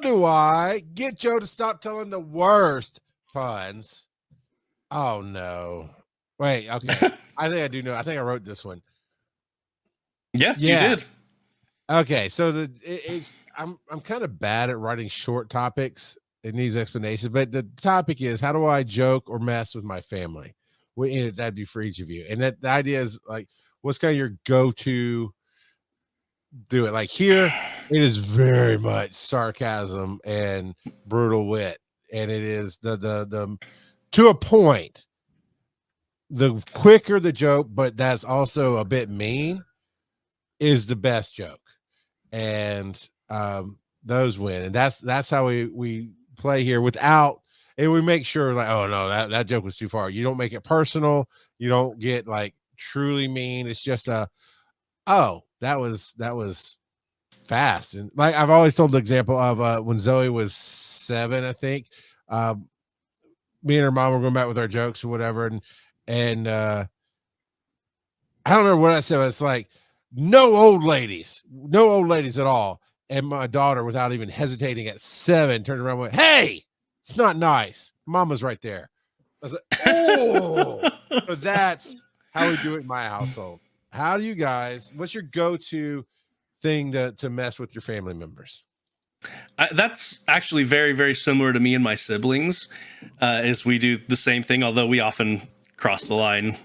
do I get Joe to stop telling the worst puns? Oh no. Wait, okay. I think I do know. I think I wrote this one. Yes, you did. Okay, so I'm kind of bad at writing short topics. It needs explanations, but the topic is, how do I joke or mess with my family? That'd be for each of you. And the idea is like, what's kind of your go-to do it? Like here, it is very much sarcasm and brutal wit. And it is the to a point, the quicker the joke, but that's also a bit mean, is the best joke. And those win. And that's how we play here without, and we make sure like, oh no, that joke was too far. You don't make it personal. You don't get like truly mean. It's just oh, that was fast. And like I've always told the example of when Zoe was 7, I think. Me and her mom were going back with our jokes or whatever, and I don't remember what I said. It's like, no old ladies at all. And my daughter, without even hesitating at 7, turned around and went, "Hey, it's not nice. Mama's right there." I was like, oh. So that's how we do it in my household. How do you guys, what's your go-to thing to mess with your family members? That's actually very, very similar to me and my siblings, is we do the same thing, although we often cross the line.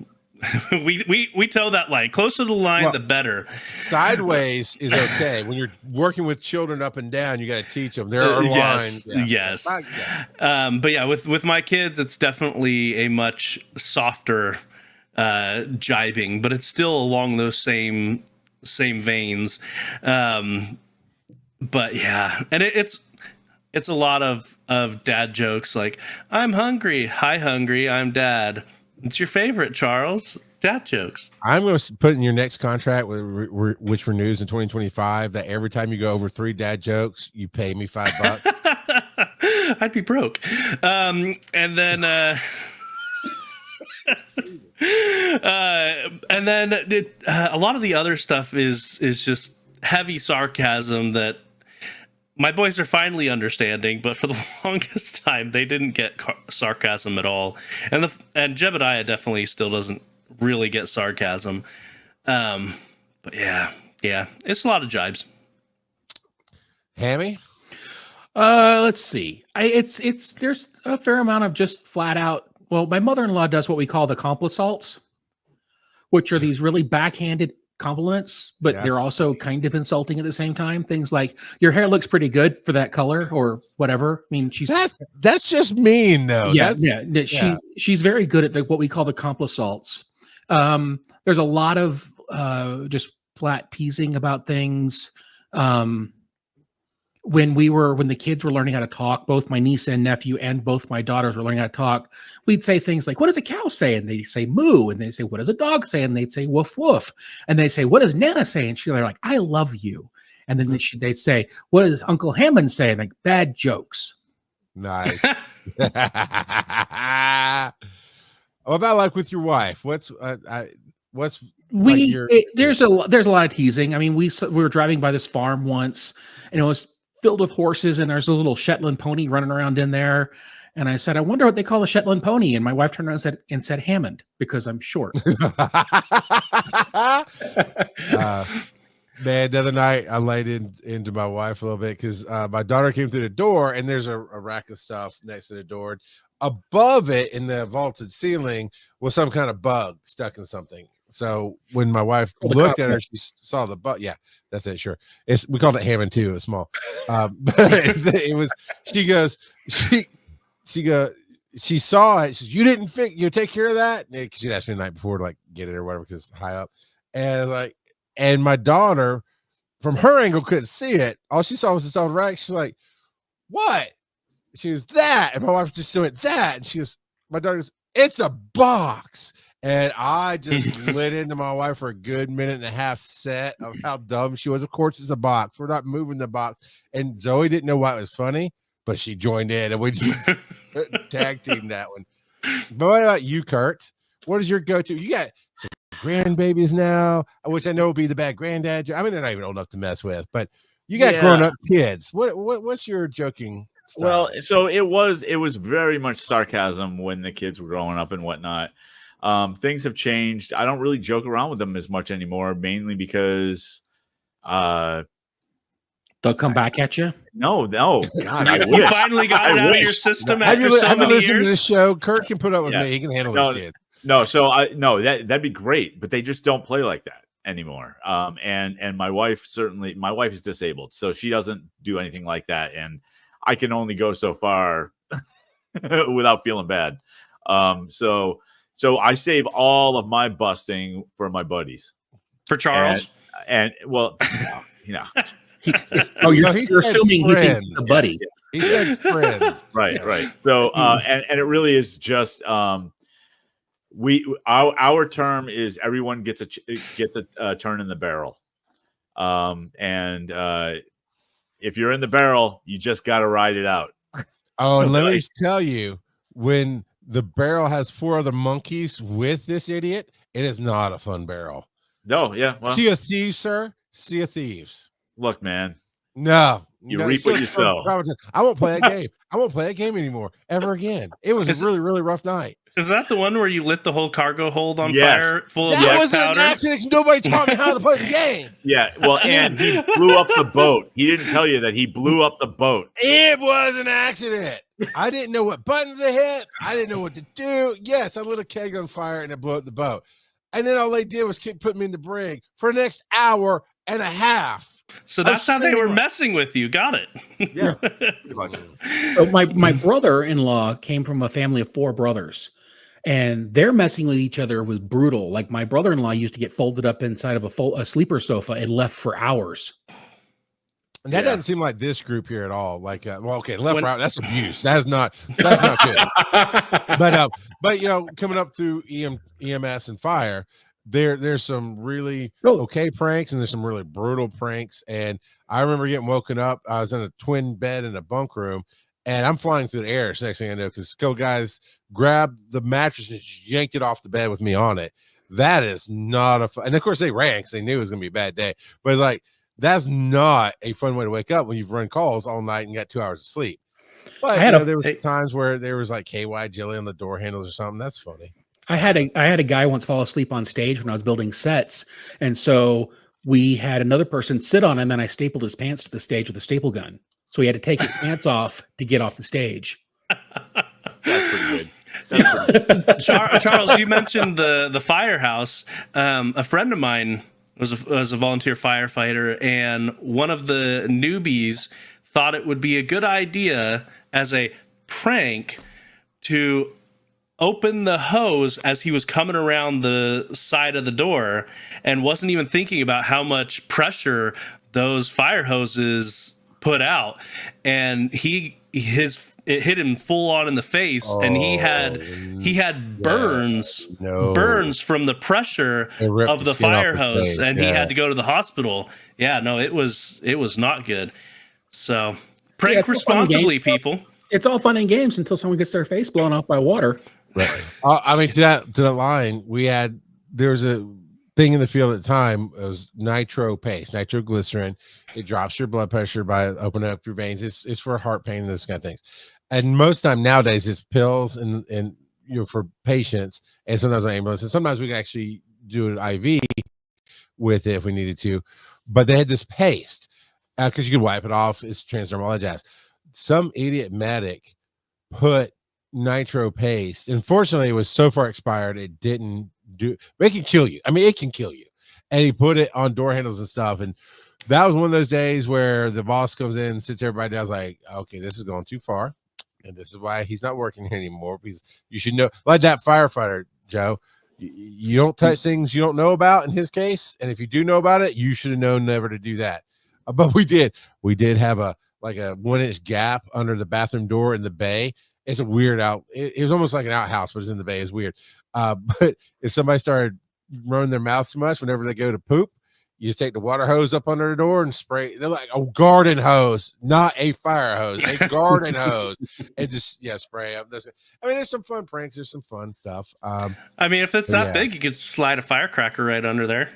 we toe that line. Closer to the line, the better. Sideways is okay. When you're working with children up and down, you got to teach them. There are lines. Yes. But yeah, with my kids, it's definitely a much softer jibing, but it's still along those same veins. But yeah, and it's a lot of dad jokes like, "I'm hungry. Hi, hungry. I'm dad. It's your favorite, Charles." Dad jokes. I'm going to put in your next contract, which renews in 2025, that every time you go over 3 dad jokes, you pay me $5. I'd be broke. And then a lot of the other stuff is just heavy sarcasm that my boys are finally understanding, but for the longest time they didn't get sarcasm at all. And Jebediah definitely still doesn't really get sarcasm. But yeah, it's a lot of jibes. Hammy? Let's see. There's a fair amount of just flat out. Well, my mother-in-law does what we call the complissalts, which are these really backhanded compliments, but they're also kind of insulting at the same time. Things like, "Your hair looks pretty good for that color," or whatever. I mean, that's just mean though. She's very good at what we call the complissalts. There's a lot of just flat teasing about things. When the kids were learning how to talk, both my niece and nephew and both my daughters were learning how to talk, we'd say things like, "What does a cow say?" And they'd say moo. And they'd say, "What does a dog say?" And they'd say woof woof. And they'd say, "What does Nana say?" And they're like, "I love you." And then they'd say, "What does Uncle Hammond say?" And like, bad jokes. Nice. What about like with your wife? There's a lot of teasing. I mean, we were driving by this farm once, and it was filled with horses, and there's a little Shetland pony running around in there. And I said, "I wonder what they call a Shetland pony." And my wife turned around and said Hammond, because I'm short. Man, the other night I laid into my wife a little bit because my daughter came through the door, and there's a rack of stuff next to the door. Above it in the vaulted ceiling was some kind of bug stuck in something. So when my wife looked at her, she saw the bug. Yeah, that's it. Sure. We called it Hammond too. It was small. But it was, she saw it. She says, "You didn't take care of that?" Because she'd asked me the night before to like get it or whatever, because it's high up. And my daughter, from her angle, couldn't see it. All she saw was the soft rack. She's like, "What?" She was, "That." And my wife just went, "That." And she goes, my daughter goes, "It's a box." And I just lit into my wife for a good minute and a half set of how dumb she was. Of course, it's a box. We're not moving the box. And Zoe didn't know why it was funny, but she joined in, and we just tag teamed that one. But what about you, Kurt? What is your go-to? You got some grandbabies now, which I know will be the bad granddad. I mean, they're not even old enough to mess with, but You got grown up kids. What's your joking style? Well, so it was very much sarcasm when the kids were growing up and whatnot. Things have changed. I don't really joke around with them as much anymore, mainly because they'll come back at you. No, God, I You wish. finally got it out of your system Have after you so many listened to years. this show? Kurt can put up with me. He can handle this kid. No, so that'd be great, but they just don't play like that anymore. And my wife is disabled, so she doesn't do anything like that, and I can only go so far without feeling bad. So I save all of my busting for my buddies. For Charles, and well, you know. You're assuming he thinks he's a buddy. He said friends. Right. So and it really is just our term is everyone gets a turn in the barrel. And if you're in the barrel, you just got to ride it out. Oh, and let me tell you, when the barrel has 4 other monkeys with this idiot, it is not a fun barrel. No, yeah. Well, Sea of Thieves, sir. Sea of Thieves. Look, man. No. You reap what you sow. I won't play that game. I won't play that game anymore, ever again. It was a really, really rough night. Is that the one where you lit the whole cargo hold on fire full of that wax wasn't powder? an accident. Nobody taught me how to play the game. Yeah, well, and he blew up the boat. He didn't tell you that he blew up the boat. It was an accident. I didn't know what buttons to hit. I didn't know what to do. Yes, I lit a keg on fire and it blew up the boat. And then all they did was keep putting me in the brig for the next hour and a half. So that's how they were messing with you. Got it. Yeah, pretty much. So my brother-in-law came from a family of 4 brothers, and their messing with each other was brutal. Like my brother-in-law used to get folded up inside of a sleeper sofa and left for hours. And that doesn't seem like this group here at all. Like, left for out, that's abuse. That's not good. But coming up through EMS and fire, there's some really okay pranks and there's some really brutal pranks. And I remember getting woken up. I was in a twin bed in a bunk room, and I'm flying through the air. Next thing I know, because a couple guys grabbed the mattress and just yanked it off the bed with me on it. That is not a fun. And of course they ran because they knew it was gonna be a bad day. But it's like, that's not a fun way to wake up when you've run calls all night and got 2 hours of sleep. But there was times where there was like KY jelly on the door handles or something. That's funny. I had a guy once fall asleep on stage when I was building sets, and so we had another person sit on him, and I stapled his pants to the stage with a staple gun. So he had to take his pants off to get off the stage. That's pretty good. Charles, you mentioned the firehouse. A friend of mine was a volunteer firefighter, and one of the newbies thought it would be a good idea as a prank to open the hose as he was coming around the side of the door, and wasn't even thinking about how much pressure those fire hoses put out, and it hit him full on in the face, and he had burns from the pressure of the fire hose, and he had to go to the hospital. It was not good. So prank responsibly, people. It's all fun and games until someone gets their face blown off by water. Right. I mean, to that line, there was a thing in the field at the time. It was nitro paste, nitroglycerin. It drops your blood pressure by opening up your veins. It's for heart pain and those kind of things. And most time nowadays, it's pills and for patients, and sometimes on ambulance, and sometimes we can actually do an IV with it if we needed to. But they had this paste because you could wipe it off. It's transdermal, all that jazz. Some idiot medic put nitro paste. Unfortunately, it was so far expired, it didn't do. It can kill you. I mean, it can kill you. And he put it on door handles and stuff. And that was one of those days where the boss comes in and sits everybody down. I was like, okay, this is going too far. And this is why he's not working here anymore. Because you should know, like that firefighter, Joe, you don't touch things you don't know about in his case. And if you do know about it, you should have known never to do that. But we did. We did have a 1-inch gap under the bathroom door in the bay. It's a weird it was almost like an outhouse, but it's in the bay. It's weird. But if somebody started running their mouth too much whenever they go to poop, you just take the water hose up under the door and spray. They're like a garden hose, not a fire hose, a garden hose, and just spray up. I mean, there's some fun pranks. There's some fun stuff. I mean, if it's that big, you could slide a firecracker right under there.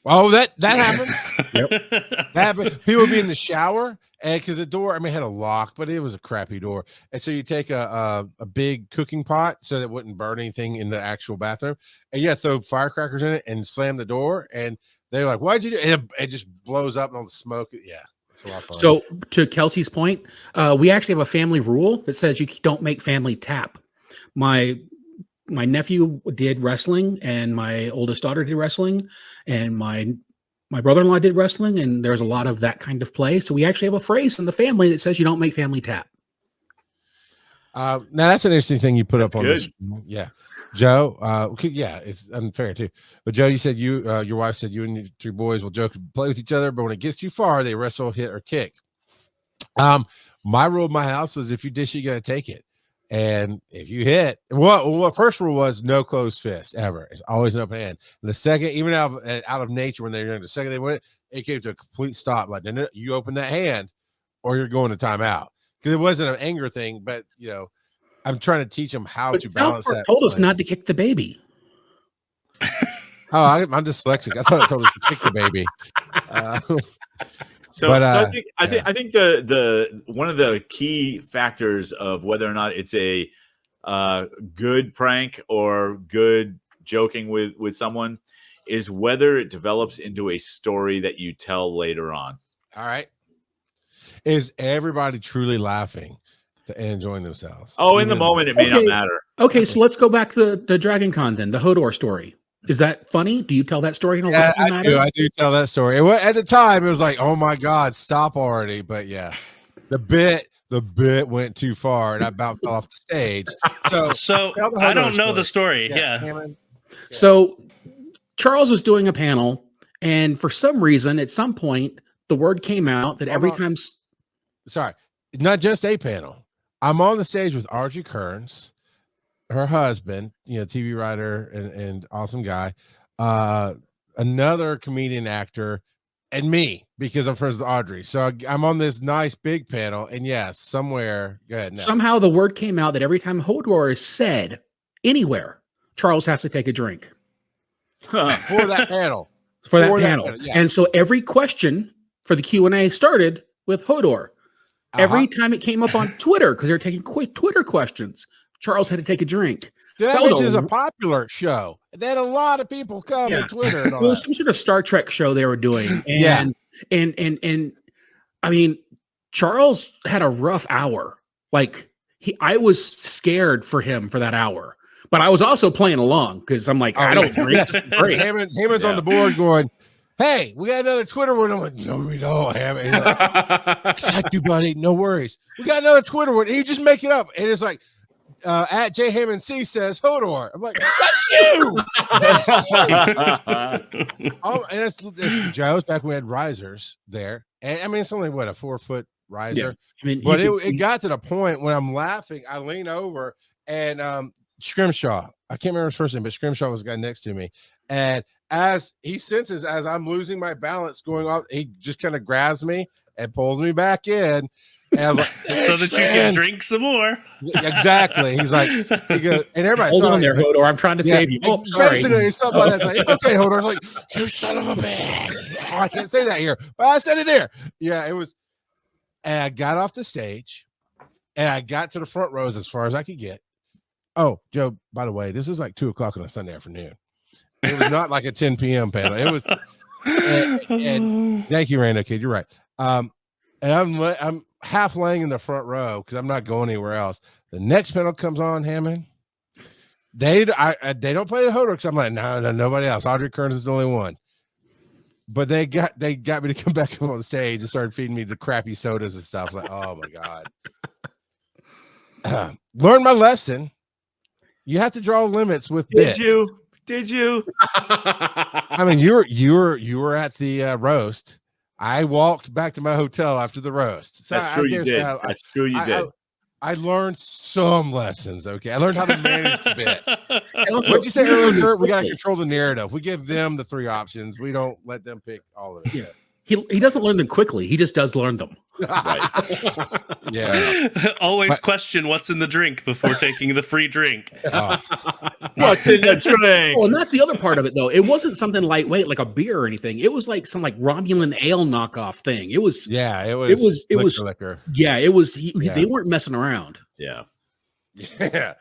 Oh, that happened. That happened. People would be in the shower, and because the door, I mean, it had a lock, but it was a crappy door. And so you take a big cooking pot so that it wouldn't burn anything in the actual bathroom, and you throw firecrackers in it and slam the door. And they're like, "Why'd you do?" And it just blows up and all the smoke. Yeah, it's a lot of fun. So to Kelsey's point, we actually have a family rule that says you don't make family tap. My nephew did wrestling, and my oldest daughter did wrestling, and my brother-in-law did wrestling, and there's a lot of that kind of play. So we actually have a phrase in the family that says you don't make family tap. Now that's an interesting thing you put up on good. this. Yeah, Joe. Yeah, it's unfair too. But Joe, you said your wife said you and your 3 boys will joke and play with each other, but when it gets too far, they wrestle, hit, or kick. My rule of my house was if you dish it, you gotta take it. And if you hit, what first rule was no closed fist ever. It's always an open hand. And the second, even out of nature, when they're young, the second they went, it came to a complete stop. Like, no, you open that hand, or you're going to timeout. Because it wasn't an anger thing, but I'm trying to teach them how to balance that. Told us not to kick the baby. I'm dyslexic. I thought it told us to kick the baby. I think the one of the key factors of whether or not it's a good prank or good joking with someone is whether it develops into a story that you tell later on. All right. Is everybody truly laughing and enjoying themselves? Oh, in the moment, it may not matter. Okay, so let's go back to the Dragon Con then, the Hodor story. Is that funny? Do you tell that story in a I do tell that story. At the time, it was like, oh my God, stop already. But yeah, the bit went too far and I about fell off the stage. So I don't know the story. Yeah. So Charles was doing a panel, and for some reason, at some point, the word came out that every time. Sorry, not just a panel. I'm on the stage with Archie Kearns, her husband, TV writer and awesome guy, another comedian actor, and me, because I'm friends with Audrey. So I'm on this nice big panel, and yes, somewhere. Go ahead. Somehow the word came out that every time Hodor is said anywhere, Charles has to take a drink for that panel. For that panel. Yeah. And so every question for the Q&A started with Hodor. Every time it came up on Twitter, because they're taking quick Twitter questions, Charles had to take a drink. Which is a popular show. They had a lot of people come on Twitter. And all it was some sort of Star Trek show they were doing. And, and I mean, Charles had a rough hour. Like I was scared for him for that hour, but I was also playing along because I'm like, I don't drink. This is great. Hammond's on the board going, hey, we got another Twitter one. I'm like, no, we don't have it. Like, got you, buddy. No worries. We got another Twitter one. And you just make it up. And it's like, at J Hammond C says Hodor. I'm like, that's you. And it's Joe's back when we had risers there. And I mean, it's only a 4-foot riser. Yeah. I mean, but it got to the point when I'm laughing, I lean over and Scrimshaw, I can't remember his first name, but Scrimshaw was the guy next to me. And as he senses, as I'm losing my balance going off, he just kind of grabs me and pulls me back in. And I was like, so that you can drink some more. Exactly. He's like, he goes, and everybody hold saw on there, like, Hodor. I'm trying to save you. Oh, sorry. Basically, it's something like that. Like, okay, Hodor. Like, you son of a bitch. Oh, I can't say that here, but I said it there. Yeah, it was. And I got off the stage, and I got to the front rows as far as I could get. Oh, Joe, by the way, this is like 2:00 on a Sunday afternoon. It was not like a 10 p.m. panel. It was, and thank you, Rando Kid. You're right. And I'm half laying in the front row because I'm not going anywhere else. The next panel comes on, Hammond. They don't play the Hodor because I'm like, no, nobody else. Audrey Kearns is the only one. But they got me to come back up on the stage and started feeding me the crappy sodas and stuff. Like, oh my God. Learn my lesson. You have to draw limits with bits. Did you? I mean, you were at the roast. I walked back to my hotel after the roast. So That's true. You did. That's true. You did. I learned some lessons. Okay, I learned how to manage the bit. What'd you say earlier, Kurt? We got to control the narrative. We give them the 3 options. We don't let them pick all of it. Yeah. He doesn't learn them quickly. He just does learn them. Yeah. Always question what's in the drink before taking the free drink. Oh, What's in the drink? Oh, and that's the other part of it, though. It wasn't something lightweight like a beer or anything. It was like some like Romulan ale knockoff thing. It was yeah, it was liquor. liquor. Yeah, it was. Yeah. They weren't messing around. Yeah. Yeah.